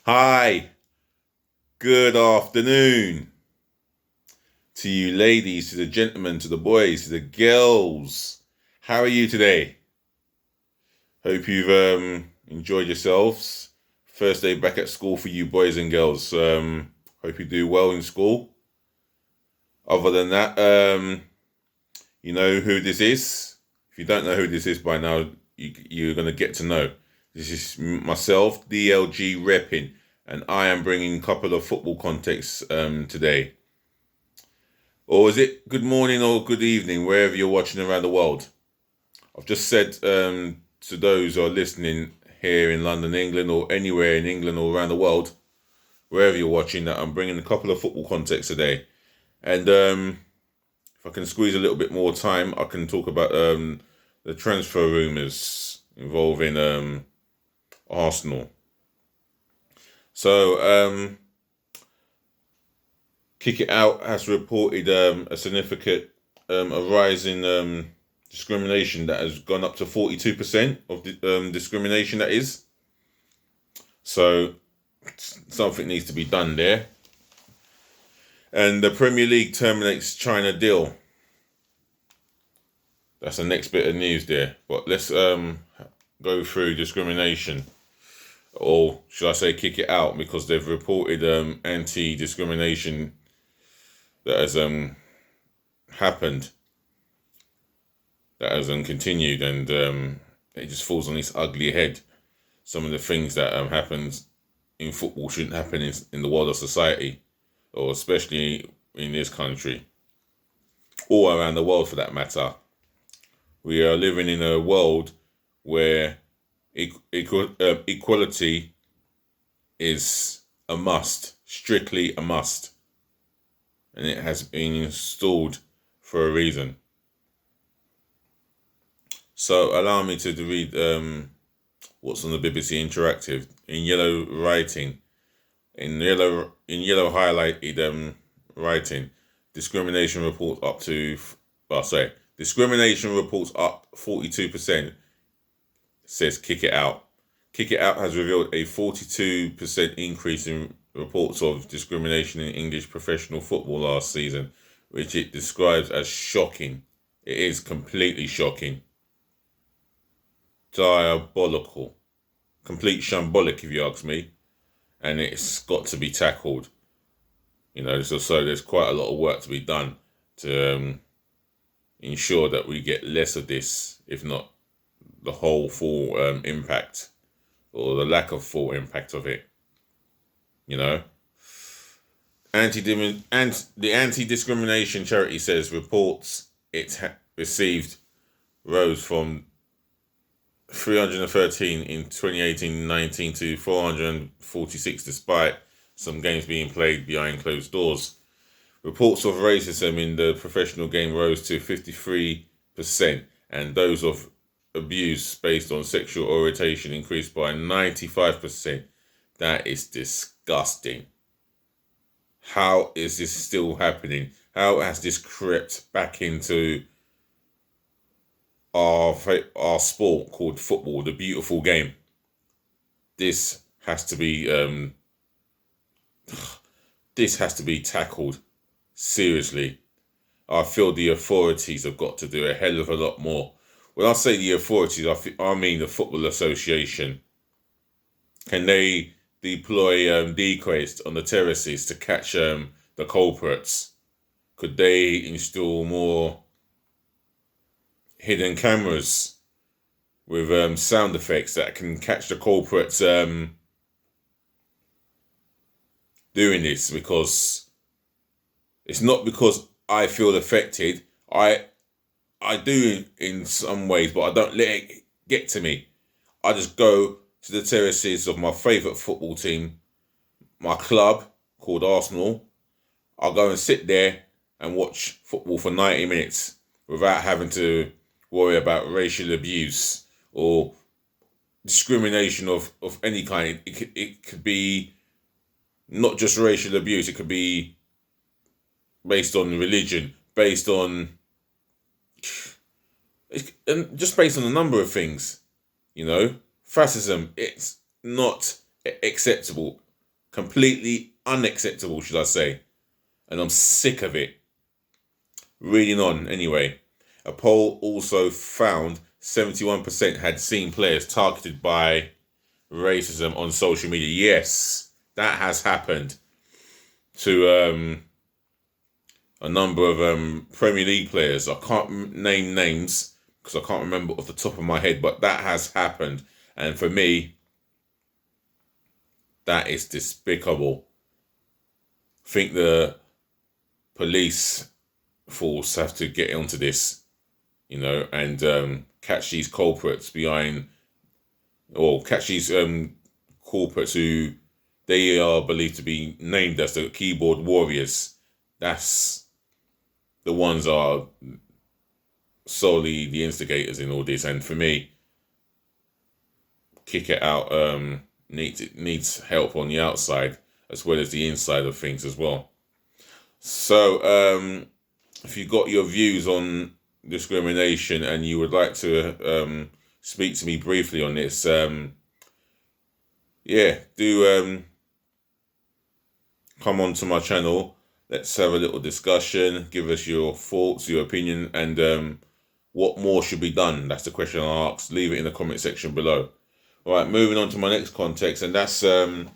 Hi, good afternoon to you ladies, to the gentlemen, to the boys, to the girls. How are you today? Hope you've enjoyed yourselves. First day back at school for you boys and girls. Hope you do well in school. Other than that, you know who this is. If you don't know who this is by now, you're going to get to know. This is myself, DLG Reppin, and I am bringing a couple of football contexts today. Or is it good morning or good evening, wherever you're watching around the world? I've just said to those who are listening here in London, England, or anywhere in England or around the world, wherever you're watching, that I'm bringing a couple of football contexts today. And if I can squeeze a little bit more time, I can talk about the transfer rumours involving Arsenal. So, Kick It Out has reported a significant a rise in discrimination that has gone up to 42% of discrimination, that is. So, something needs to be done there. And the Premier League terminates China deal. That's the next bit of news there. But let's go through discrimination. Or should I say kick it out, because they've reported anti-discrimination that has happened, that has continued, and it just falls on its ugly head. Some of the things that happens in football shouldn't happen in the world of society, or especially in this country, or around the world for that matter. We are living in a world where equality is a must, strictly a must. And it has been installed for a reason. So allow me to read what's on the BBC Interactive in yellow writing, in yellow highlighted writing. Discrimination reports discrimination reports up 42%. Says Kick It Out. Kick It Out has revealed a 42% increase in reports of discrimination in English professional football last season, which it describes as shocking. It is completely shocking. Diabolical. Complete shambolic, if you ask me. And it's got to be tackled. You know, so there's quite a lot of work to be done to ensure that we get less of this, if not the whole full impact, or the lack of full impact of it. You know, the anti-discrimination charity says reports it received rose from 313 in 2018-19 to 446, despite some games being played behind closed doors. Reports of racism in the professional game rose to 53%, and those of abuse based on sexual orientation increased by 95%. That is disgusting. How is this still happening? How has this crept back into our sport called football, the beautiful game? This has to be tackled seriously. I feel the authorities have got to do a hell of a lot more. When I say the authorities, I mean the Football Association. Can they deploy decoys on the terraces to catch the culprits? Could they install more hidden cameras with sound effects that can catch the culprits doing this? Because it's not because I feel affected. I do in some ways, but I don't let it get to me. I just go to the terraces of my favourite football team, my club called Arsenal. I'll go and sit there and watch football for 90 minutes without having to worry about racial abuse or discrimination of any kind. It could be not just racial abuse. It could be based on religion, based on and just based on a number of things. You know, fascism, it's not acceptable. Completely unacceptable, should I say. And I'm sick of it. Reading on, anyway. A poll also found 71% had seen players targeted by racism on social media. Yes, that has happened to a number of Premier League players. I can't name names because I can't remember off the top of my head, but that has happened. And for me, that is despicable. I think the police force have to get onto this, and catch these culprits catch these culprits who they are believed to be named as the keyboard warriors. That's the ones are solely the instigators in all this. And for me, kick it out needs help on the outside as well as the inside of things as well. So if you got your views on discrimination and you would like to speak to me briefly on this, do come on to my channel. Let's have a little discussion. Give us your thoughts, your opinion, and what more should be done. That's the question I asked. Leave it in the comment section below. All right, moving on to my next context, and that's the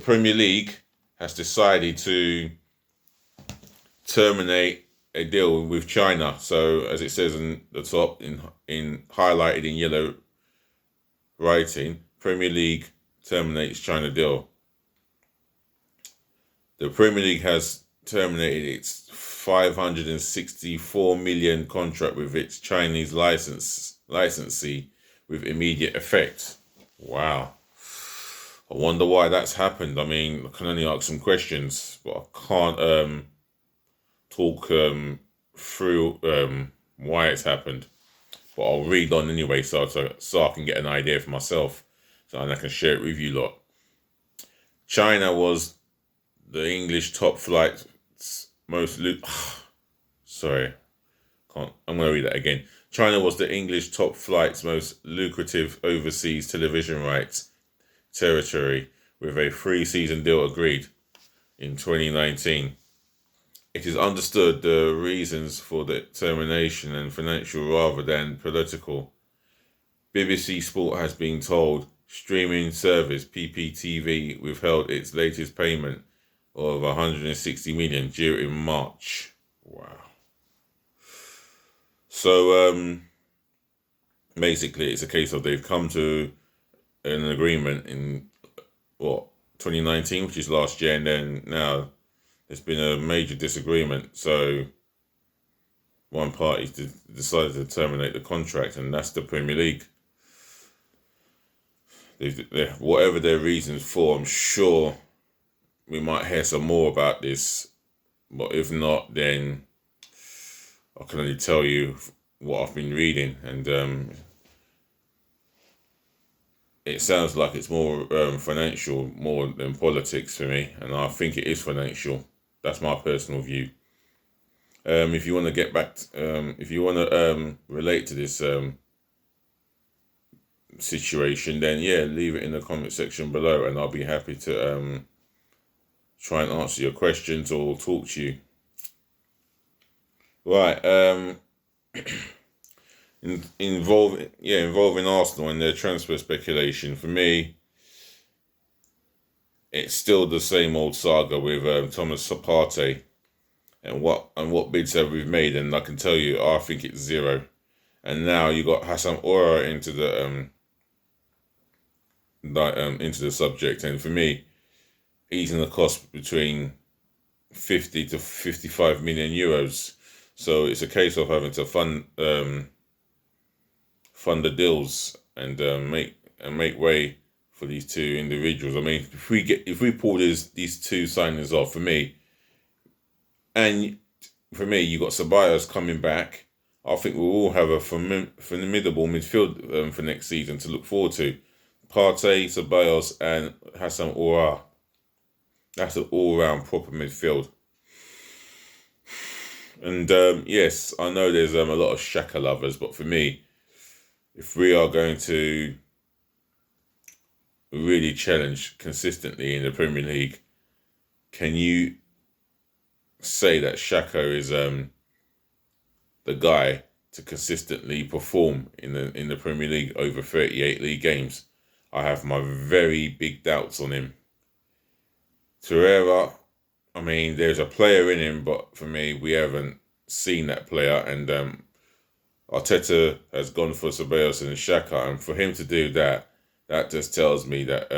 Premier League has decided to terminate a deal with China. So as it says in the top, in highlighted in yellow writing, Premier League terminates China deal. The Premier League has terminated its 564 million contract with its Chinese licensee with immediate effect. Wow. I wonder why that's happened. I mean, I can only ask some questions, but I can't talk through why it's happened. But I'll read on anyway, so I can get an idea for myself, and I can share it with you lot. China was the English top flight most I'm going to read that again. China was the English top flight's most lucrative overseas television rights territory, with a 3-season deal agreed in 2019. It is understood the reasons for the termination and financial rather than political. BBC Sport has been told streaming service PPTV withheld its latest payment of 160 million due in March. Wow. So basically it's a case of they've come to an agreement in 2019, which is last year, and then now there's been a major disagreement. So one party decided to terminate the contract, and that's the Premier League. Whatever their reasons for, I'm sure we might hear some more about this. But if not, then I can only tell you what I've been reading, and it sounds like it's more financial more than politics for me, and I think it is financial. That's my personal view. If you want to get back, if you want to relate to this situation, then yeah, leave it in the comment section below, and I'll be happy to try and answer your questions or talk to you. Right. Involving Arsenal and their transfer speculation. For me, it's still the same old saga with Thomas Partey and what bids have we made, and I can tell you, I think it's zero. And now you got Hassan Aura into the subject, and for me, he's going to cost between 50 to 55 million euros. So it's a case of having to fund the deals and make way for these two individuals. I mean, if we pull these two signings off, for me, you got Ceballos coming back. I think we'll all have a formidable midfield for next season to look forward to. Partey, Ceballos, and Hassan Aura. That's an all-round proper midfield. And yes, I know there's a lot of Xhaka lovers, but for me, if we are going to really challenge consistently in the Premier League, can you say that Xhaka is the guy to consistently perform in the Premier League over 38 league games? I have my very big doubts on him. Torreira, I mean, there's a player in him, but for me, we haven't seen that player. And Arteta has gone for Ceballos and Xhaka, and for him to do that, that just tells me that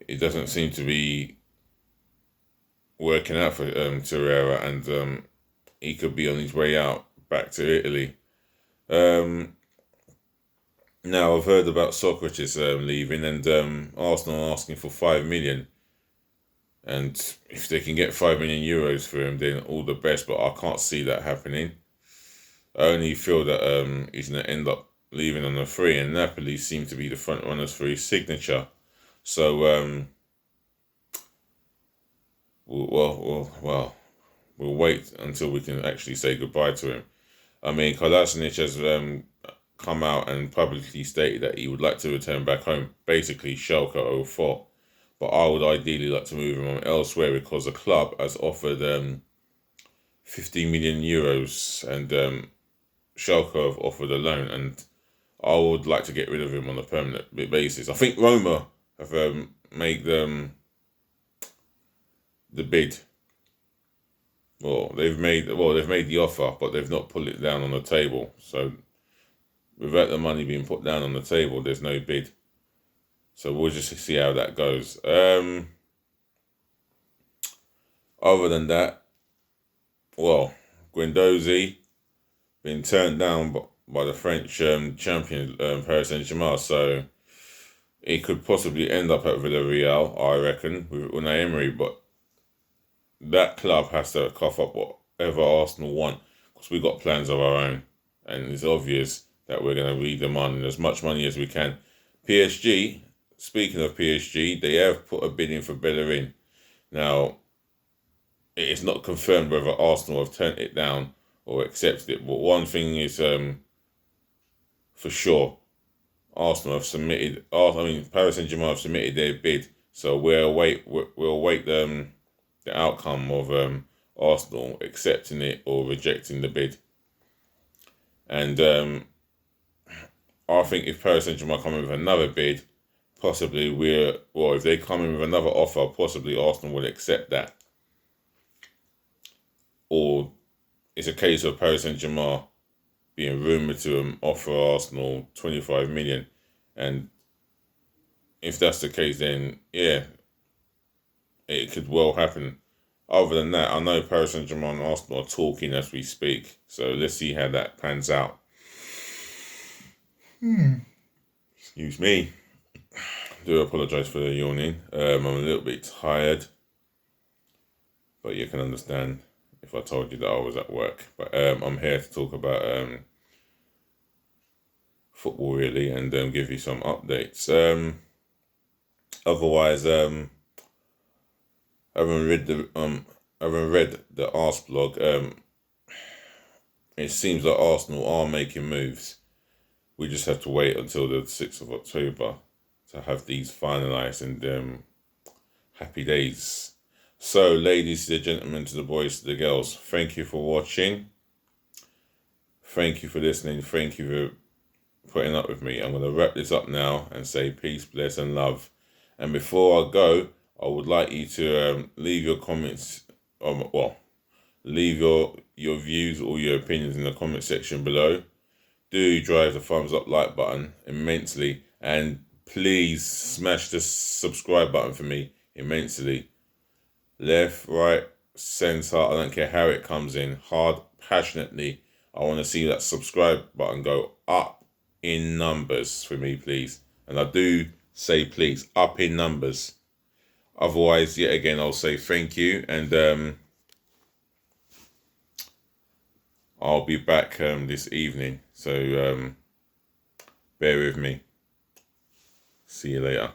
it doesn't seem to be working out for Torreira, and he could be on his way out back to Italy. Now I've heard about Socrates leaving, and Arsenal asking for 5 million. And if they can get 5 million euros for him, then all the best. But I can't see that happening. I only feel that he's going to end up leaving on a free, and Napoli seem to be the front runners for his signature. So, we'll wait until we can actually say goodbye to him. I mean, Kolasinac has come out and publicly stated that he would like to return back home, basically Schalke 04. But I would ideally like to move him on elsewhere because the club has offered 50 million euros, and Schalke have offered a loan, and I would like to get rid of him on a permanent basis. I think Roma have made the bid. They've made the offer, but they've not put it down on the table. So without the money being put down on the table, there's no bid. So we'll just see how that goes. Other than that, Guendouzi been turned down by the French champion Paris Saint-Germain, so he could possibly end up at Villarreal, I reckon, with Unai Emery. But that club has to cough up whatever Arsenal want, because we got plans of our own, and it's obvious that we're going to be demanding as much money as we can. PSG, speaking of PSG, they have put a bid in for Bellerin. Now, it's not confirmed whether Arsenal have turned it down or accepted it, but one thing is for sure, Arsenal have submitted. Paris Saint-Germain have submitted their bid, so we'll await the outcome of Arsenal accepting it or rejecting the bid. And I think if Paris Saint-Germain come in with another bid, possibly if they come in with another offer, possibly Arsenal will accept that. Or it's a case of Paris Saint-Germain being rumoured to offer Arsenal 25 million. And if that's the case, then yeah, it could well happen. Other than that, I know Paris Saint-Germain and Arsenal are talking as we speak. So let's see how that pans out. Excuse me. I do apologise for the yawning. I'm a little bit tired. But you can understand if I told you that I was at work. But I'm here to talk about football really, and give you some updates. Otherwise, I haven't read the Ars blog. It seems that Arsenal are making moves. We just have to wait until the 6th of October to have these finalised, and happy days. So, ladies, the gentlemen, to the boys, to the girls, thank you for watching. Thank you for listening. Thank you for putting up with me. I'm going to wrap this up now and say peace, bless, and love. And before I go, I would like you to leave your comments, leave your views or your opinions in the comment section below. Do drive the thumbs up like button immensely, and please smash the subscribe button for me immensely. Left, right, centre, I don't care how it comes in, hard, passionately. I want to see that subscribe button go up in numbers for me, please. And I do say please, up in numbers. Otherwise, yet again, I'll say thank you, and I'll be back this evening. So bear with me. See you later.